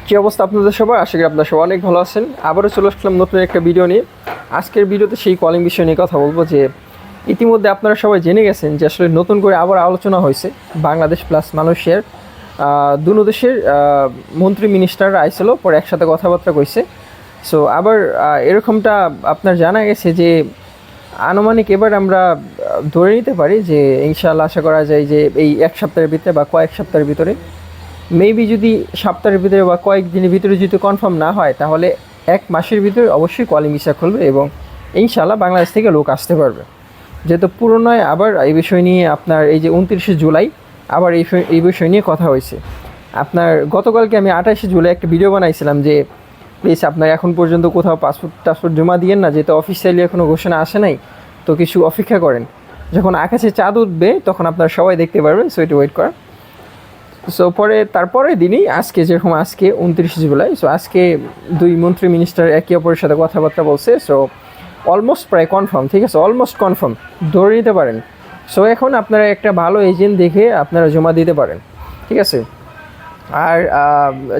কী অবস্থা আপনাদের সবার? আশা করি আপনারা সবাই অনেক ভালো আছেন। আবারও চলে আসলাম নতুন একটা ভিডিও নিয়ে। আজকের ভিডিওতে সেই কলিং বিষয় নিয়ে কথা বলবো যে ইতিমধ্যে আপনারা সবাই জেনে গেছেন যে আসলে নতুন করে আবার আলোচনা হয়েছে বাংলাদেশ প্লাস মালয়েশিয়ার দুনো দেশের মন্ত্রী মিনিস্টাররা আইছিল, পরে একসাথে কথাবার্তা কইছে। সো আবার এরকমটা আপনার জানা গেছে যে আনুমানিক এবার আমরা ধরে নিতে পারি যে ইনশাআল্লাহ আশা করা যায় যে এই এক সপ্তাহের ভিতরে বা কয়েক সপ্তাহের ভিতরে, মেবি যদি সপ্তাহের ভিতরে বা কয়েকদিনের ভিতরে যদি কনফার্ম না হয় তাহলে এক মাসের ভিতরে অবশ্যই কলিং ভিসা খুলবে এবং ইনশাআল্লাহ বাংলাদেশ থেকে লোক আসতে পারবে। যেহেতু পুরোনোয় আবার এই বিষয় নিয়ে আপনার এই যে 29শে জুলাই আবার এই বিষয় নিয়ে কথা হয়েছে। আপনার গতকালকে আমি 28শে জুলাই একটা ভিডিও বানাইছিলাম যে প্লিজ আপনার এখন পর্যন্ত কোথাও টাসপোর্ট জমা দিয়েন না, যেহেতু অফিসিয়ালি এখনও ঘোষণা আসে নাই, তো কিছু অপেক্ষা করেন। যখন আকাশে চাঁদ উঠবে তখন আপনারা সবাই দেখতে পারবেন, সো এটা ওয়েট করেন। সো তারপরে দিনই আজকে, যেরকম আজকে 29শে জুলাই, সো আজকে দুই মন্ত্রী মিনিস্টার একে অপরের সাথে কথাবার্তা বলছে। সো অলমোস্ট প্রায় কনফার্ম, ঠিক আছে, অলমোস্ট কনফার্ম ধরে নিতে পারেন। সো এখন আপনারা একটা ভালো এজেন্ট দেখে আপনারা জমা দিতে পারেন, ঠিক আছে। আর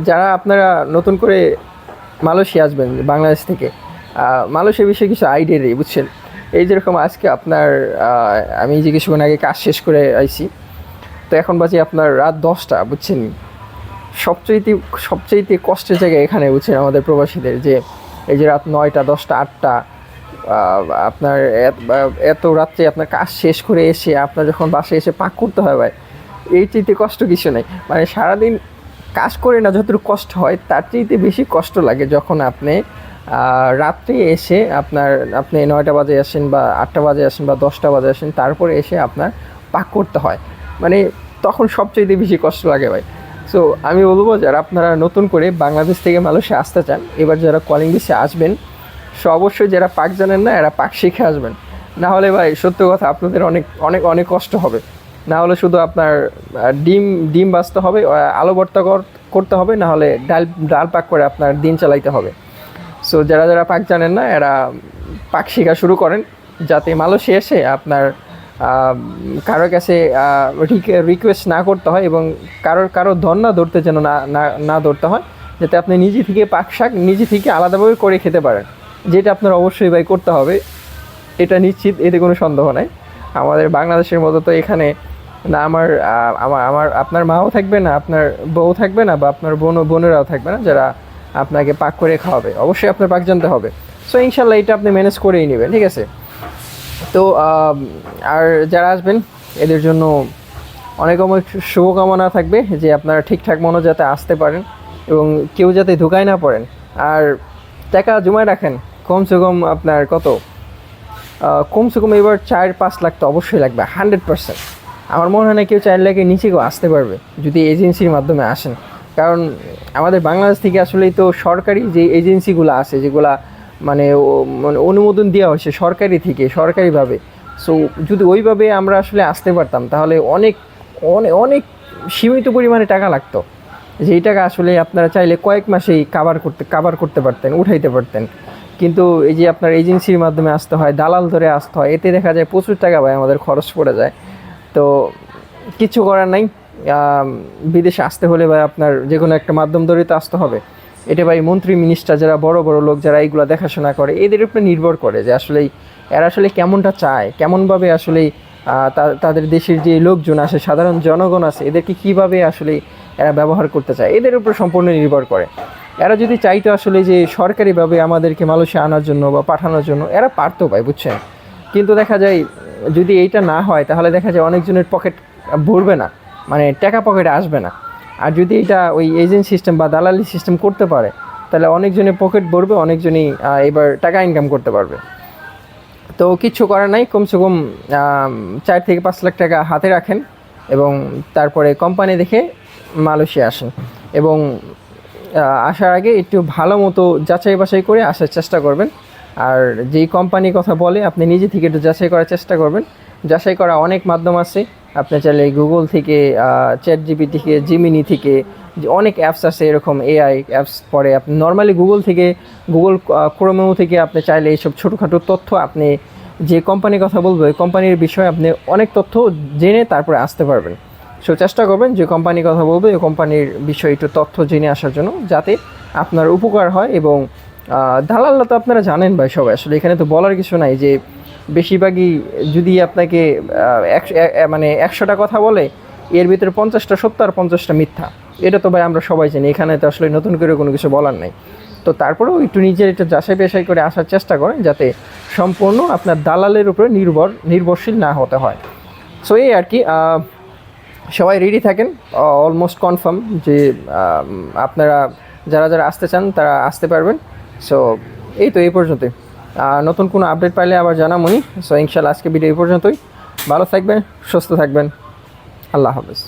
যারা আপনারা নতুন করে মালয়েশিয়া আসবেন বাংলাদেশ থেকে, মালয়েশিয়ার বিষয়ে কিছু আইডিয়া নেই, বুঝছেন। এই যেরকম আজকে আপনার আমি যে কিছুক্ষণ আগে কাজ শেষ করে আইছি, তো এখন বাজে আপনার রাত 10টা, বুঝছেন। সবচাইতে কষ্টের জায়গা এখানে, বুঝছেন, আমাদের প্রবাসীদের, যে এই যে রাত 9টা 10টা 8টা আপনার এত রাত্রে আপনার কাজ শেষ করে এসে আপনার যখন বাসায় এসে পাক করতে হয়, ভাই এই চাইতে কষ্ট কিছু নেই। মানে সারাদিন কাজ করে না যতটুকু কষ্ট হয় তার চাইতে বেশি কষ্ট লাগে যখন আপনি রাত্রে এসে আপনি 9টা বাজে আসেন বা 8টা বাজে আসেন বা 10টা বাজে আসেন, তারপরে এসে আপনার পাক করতে হয়। মানে তখন সবচেয়ে বেশি কষ্ট লাগে, ভাই। সো আমি বলবো যারা আপনারা নতুন করে বাংলাদেশ থেকে মালয়েশিয়া আসতে চান, এবার যারা কলিং ভিসা আসবেন, সো অবশ্যই যারা পাক জানেন না এরা পাক শিখে আসবেন। না হলে ভাই সত্য কথা আপনাদের অনেক অনেক অনেক কষ্ট হবে। না হলে শুধু আপনার ডিম বাঁচতে হবে, আলু ভর্তা করতে হবে, না হলে ডাল পাক করে আপনার দিন চালাইতে হবে। সো যারা পাক জানেন না এরা পাক শেখা শুরু করেন, যাতে মালয়েশিয়া এসে আপনার কারোর কাছে রিকোয়েস্ট না করতে হয় এবং কারোর ধন না ধরতে যেন না ধরতে হয়, যাতে আপনি নিজে থেকে পাক শাক নিজে থেকে আলাদাভাবে করে খেতে পারেন, যেটা আপনার অবশ্যই ভাই করতে হবে, এটা নিশ্চিত, এতে কোনো সন্দেহ নাই। আমাদের বাংলাদেশের মতো তো এখানে না আপনার মাও থাকবে না, আপনার বউ থাকবে না, বা আপনার বোনেরাও থাকবে না যারা আপনাকে পাক করে খাওয়াবে। অবশ্যই আপনার পাক জানতে হবে। সো ইনশাল্লাহ এটা আপনি ম্যানেজ করেই নেবেন, ঠিক আছে। তো আর যারা আসবেন এদের জন্য অনেক অনেক শুভকামনা থাকবে যে আপনারা ঠিকঠাক মতো যাতে আসতে পারেন এবং কেউ যাতে ধোকায় না পড়েন। আর টাকা জমায় রাখেন, কমসে কম আপনার কমসে কম এবার 4-5 লাখ তো অবশ্যই লাগবে, 100%। আমার মনে হয় না কেউ 4 লাখের নিচে কেউ আসতে পারবে যদি এজেন্সির মাধ্যমে আসেন। কারণ আমাদের বাংলাদেশ থেকে আসলেই তো সরকারি যে এজেন্সিগুলো আছে, যেগুলা মানে অনুমোদন দেওয়া হয়েছে সরকারি থেকে, সরকারিভাবে। সো যদি ওইভাবে আমরা আসলে আসতে পারতাম তাহলে অনেক অনেক অনেক সীমিত পরিমাণে টাকা লাগতো, যেই টাকা আসলে আপনারা চাইলে কয়েক মাসেই কাভার করতে পারতেন, উঠাইতে পারতেন। কিন্তু এই যে আপনার এজেন্সির মাধ্যমে আসতে হয়, দালাল ধরে আসতে হয়, এতে দেখা যায় প্রচুর টাকা ভাই আমাদের খরচ পড়ে যায়। তো কিছু করার নাই, বিদেশে আসতে হলে ভাই আপনার যে কোনো একটা মাধ্যম ধরে তো আসতে হবে। এটা ভাই মন্ত্রী মিনিস্টার যারা বড় বড় লোক যারা এইগুলো দেখাশোনা করে, এদের উপরে নির্ভর করে যে আসলেই এরা আসলে কেমনটা চায়, কেমনভাবে আসলেই তাদের দেশের যে লোকজন আসে, সাধারণ জনগণ আছে, এদেরকে কীভাবে আসলে এরা ব্যবহার করতে চায়, এদের উপর সম্পূর্ণ নির্ভর করে। এরা যদি চাইতো আসলে যে সরকারিভাবে আমাদেরকে মালয়েশিয়া আনার জন্য বা পাঠানোর জন্য, এরা পারতো ভাই, বুঝছেন। কিন্তু দেখা যায় যদি এইটা না হয় তাহলে দেখা যায় অনেকজনের পকেট ভরবে না, মানে টাকা পকেটে আসবে না। আর যদি এটা ওই এজেন্ট সিস্টেম বা দালালি সিস্টেম করতে পারে তাহলে অনেকজনের পকেট ভরবে, অনেকজনই এবার টাকা ইনকাম করতে পারবে। তো কিচ্ছু করার নাই, কমসে কম 4 থেকে 5 লাখ টাকা হাতে রাখেন এবং তারপরে কোম্পানি দেখে মালয়েশিয়া আসেন। এবং আসার আগে একটু ভালো মতো যাচাই বাছাই করে আসার চেষ্টা করবেন। আর যেই কোম্পানির কথা বলে আপনি নিজে থেকে একটু যাচাই করার চেষ্টা করবেন। যাচাই করা অনেক মাধ্যম আছে, আপনি চাইলে গুগল থেকে, ChatGPT থেকে, জিমিনি থেকে, অনেক অ্যাপস আছে এরকম AI অ্যাপস। পরে আপনি নর্মালি গুগল ক্রোমেও থেকে আপনি চাইলে এইসব ছোটোখাটো তথ্য, আপনি যে কোম্পানির কথা বলবো ওই কোম্পানির বিষয়ে আপনি অনেক তথ্য জেনে তারপরে আসতে পারবেন। সো চেষ্টা করবেন যে কোম্পানির কথা বলবো এই কোম্পানির বিষয়ে একটু তথ্য জেনে আসার জন্য, যাতে আপনার উপকার হয়। এবং দালালরা তো আপনারা জানেন ভাই সবাই, আসলে এখানে তো বলার কিছু নাই যে বেশিরভাগই যদি আপনাকে মানে 100টা কথা বলে, এর ভিতরে 50টা সত্য আর 50টা মিথ্যা। এটা তো ভাই আমরা সবাই জানি, এখানে তো আসলে নতুন করে কোনো কিছু বলার নাই। তো তারপরেও একটু নিজের একটু যাচাই বাছাই করে আসার চেষ্টা করেন, যাতে সম্পূর্ণ আপনার দালালের উপরে নির্ভরশীল না হতে হয়। সো এই আর কি, সবাই রেডি থাকেন। অলমোস্ট কনফার্ম যে আপনারা যারা যারা আসতে চান তারা আসতে পারবেন। সো এই তো এই পর্যন্তই। নতুন কোনো আপডেট পাইলে আবার জানামনি। সো ইনশাল্লাহ আজকে ভিডিও এই পর্যন্তই। ভালো থাকবেন, সুস্থ থাকবেন। আল্লাহ হাফেজ।